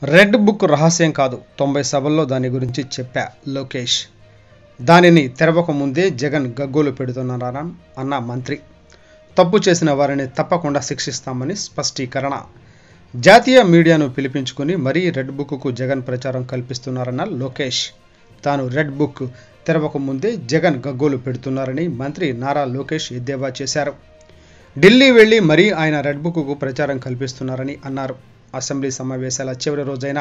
Red book రహస్యం కాదు, 90 సభల్లో దాని గురించి చెప్పా లోకేష్. దానిని తెరవక ముందే జగన్ గగ్గోలు పెడుతున్నారా అన్న మంత్రి. తప్పు చేసిన వారిని తప్పకుండా శిక్షిస్తామని స్పష్టీకరణ. జాతీయ మీడియాను పిలిపించుకుని మరీ రెడ్ బుక్కు జగన్ ప్రచారం కల్పిస్తున్నారన్న లోకేష్. తాను రెడ్ బుక్ తెరవక ముందే జగన్ గగ్గోలు పెడుతున్నారని మంత్రి నారా లోకేష్ ఎద్దేవా చేశారు. ఢిల్లీ వెళ్లి మరీ ఆయన రెడ్ బుక్కు ప్రచారం కల్పిస్తున్నారని అన్నారు. అసెంబ్లీ సమావేశాల చివరి రోజైన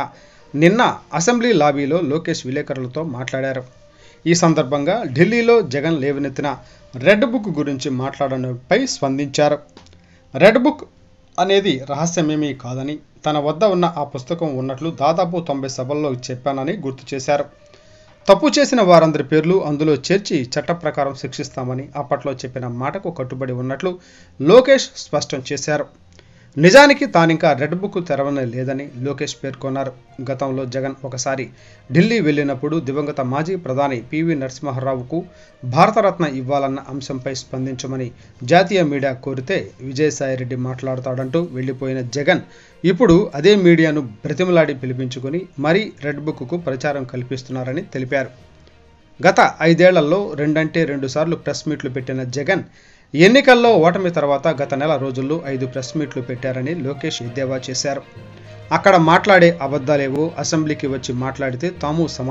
నిన్న అసెంబ్లీ లాబీలో లోకేష్ విలేకరులతో మాట్లాడారు. ఈ సందర్భంగా ఢిల్లీలో జగన్ లేవనెత్తిన రెడ్ బుక్ గురించి మాట్లాడడంపై స్పందించారు. రెడ్ బుక్ అనేది రహస్యమేమీ కాదని, తన వద్ద ఉన్న ఆ పుస్తకం ఉన్నట్లు దాదాపు 90 సభల్లో చెప్పానని గుర్తు చేశారు. తప్పు చేసిన వారందరి పేర్లు అందులో చేర్చి చట్ట ప్రకారం శిక్షిస్తామని అప్పట్లో చెప్పిన మాటకు కట్టుబడి ఉన్నట్లు లోకేష్ స్పష్టం చేశారు. నిజానికి తానింకా రెడ్ బుక్ తెరవనే లేదని లోకేష్ పేర్కొన్నారు. గతంలో జగన్ ఒకసారి ఢిల్లీ వెళ్ళినప్పుడు దివంగత మాజీ ప్రధాని పివి నరసింహారావుకు భారతరత్న ఇవ్వాలన్న అంశంపై స్పందించమని జాతీయ మీడియా కోరితే విజయసాయిరెడ్డి మాట్లాడతాడంటూ వెళ్లిపోయిన జగన్ ఇప్పుడు అదే మీడియాను బ్రతిమలాడి పిలిపించుకుని మరీ రెడ్ బుక్కు ప్రచారం కల్పిస్తున్నారని తెలిపారు. గత 5 ఏళ్లలో 2 సార్లు ప్రెస్ మీట్లు పెట్టిన జగన్ ఎన్నికల్లో ఓటమి తర్వాత గత నెల రోజుల్లో 5 ప్రెస్ మీట్లు పెట్టారని లోకేష్ ఎద్దేవా చేశారు. అక్కడ మాట్లాడే అబద్ధాలేవో అసెంబ్లీకి వచ్చి మాట్లాడితే తాము